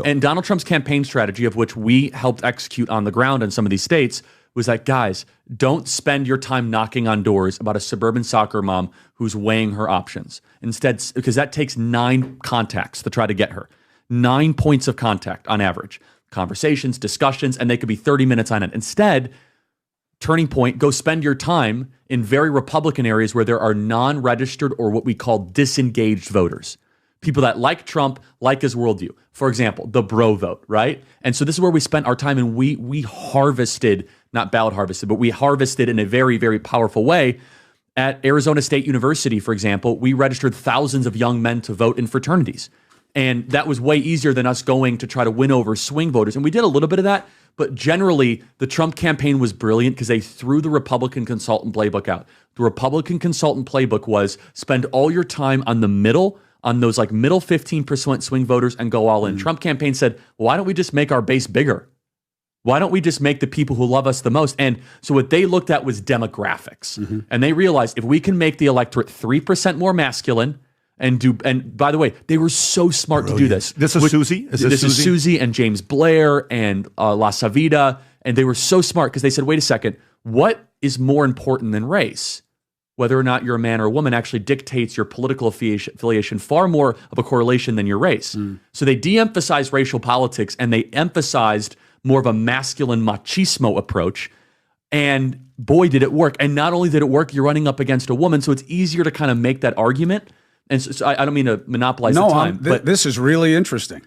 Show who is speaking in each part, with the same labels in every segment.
Speaker 1: And Donald Trump's campaign strategy, of which we helped execute on the ground in some of these states, was that, guys, don't spend your time knocking on doors about a suburban soccer mom who's weighing her options. Instead, because that takes 9 contacts to try to get her. 9 points of contact on average. Conversations, discussions, and they could be 30 minutes on it. Instead, turning point, go spend your time in very Republican areas where there are non-registered or what we call disengaged voters. People that like Trump, like his worldview. For example, the bro vote, right? And so this is where we spent our time, and we harvested, not ballot harvested, but we harvested in a very, very powerful way. At Arizona State University, for example, we registered thousands of young men to vote in fraternities. And that was way easier than us going to try to win over swing voters. And we did a little bit of that, but generally the Trump campaign was brilliant because they threw the Republican consultant playbook out. The Republican consultant playbook was spend all your time on the middle, on those like middle 15% swing voters and go all in. Trump campaign said, why don't we just make our base bigger? Why don't we just make the people who love us the most? And so what they looked at was demographics. And they realized if we can make the electorate 3% more masculine and by the way, they were so smart to do this.
Speaker 2: This is Susie?
Speaker 1: This is Susie and James Blair and La Savita. And they were so smart because they said, wait a second, what is more important than race? Whether or not you're a man or a woman actually dictates your political affiliation far more of a correlation than your race. So they de-emphasized racial politics and they emphasized more of a masculine machismo approach. And boy, did it work. And not only did it work, you're running up against a woman, so it's easier to kind of make that argument. And so I don't mean to monopolize the time.
Speaker 3: But this is really interesting.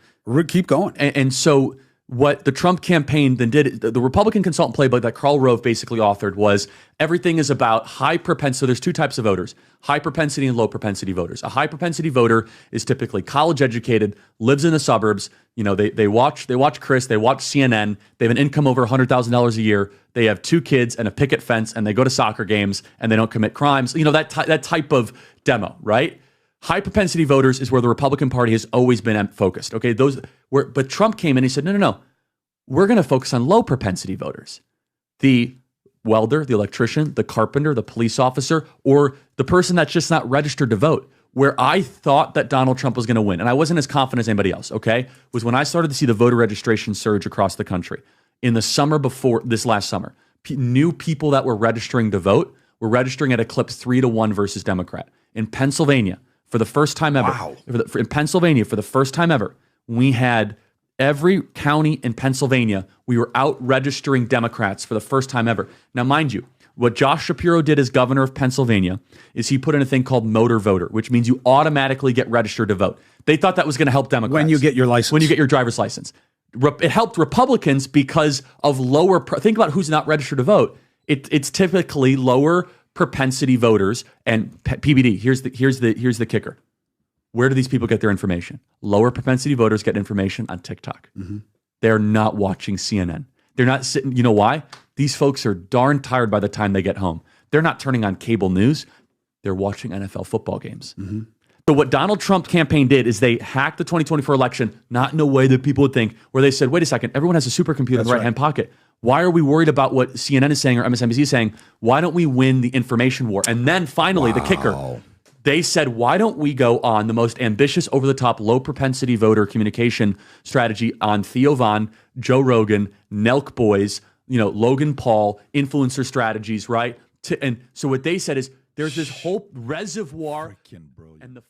Speaker 3: Keep going.
Speaker 1: And so what the Trump campaign then did, the Republican consultant playbook that Karl Rove basically authored was everything is about high propensity. So there's 2 types of voters, high propensity and low propensity voters. A high propensity voter is typically college educated, lives in the suburbs. You know, they watch Chris, they watch CNN. They have an income over $100,000 a year. They have 2 kids and a picket fence, and they go to soccer games and they don't commit crimes. You know, that type of demo, right? High propensity voters is where the Republican Party has always been focused. Okay, but Trump came in and he said, no. We're going to focus on low propensity voters. The welder, the electrician, the carpenter, the police officer, or the person that's just not registered to vote. Where I thought that Donald Trump was going to win, and I wasn't as confident as anybody else, okay, was when I started to see the voter registration surge across the country. In the summer before, this last summer, new people that were registering to vote were registering at a clip 3-1 versus Democrat. In Pennsylvania, for the first time ever, in Pennsylvania, for the first time ever, we had every county in Pennsylvania, we were out registering Democrats for the first time ever. Now, mind you, what Josh Shapiro did as governor of Pennsylvania is he put in a thing called motor voter, which means you automatically get registered to vote. They thought that was going to help Democrats.
Speaker 3: When you get your license.
Speaker 1: When you get your driver's license. It helped Republicans because of think about who's not registered to vote. It's typically lower propensity voters, and PBD, here's the kicker. Where do these people get their information? Lower propensity voters get information on TikTok. They're not watching CNN. They're not sitting, you know why? These folks are darn tired by the time they get home. They're not turning on cable news. They're watching NFL football games. So what Donald Trump campaign did is they hacked the 2024 election, not in a way that people would think, where they said, wait a second, everyone has a supercomputer in the right-hand pocket. Why are we worried about what CNN is saying or MSNBC is saying? Why don't we win the information war? And then finally, the kicker, they said, why don't we go on the most ambitious, over-the-top, low-propensity voter communication strategy on Theo Von, Joe Rogan, Nelk Boys, Logan Paul, influencer strategies, right? And so what they said is there's this whole reservoir. And the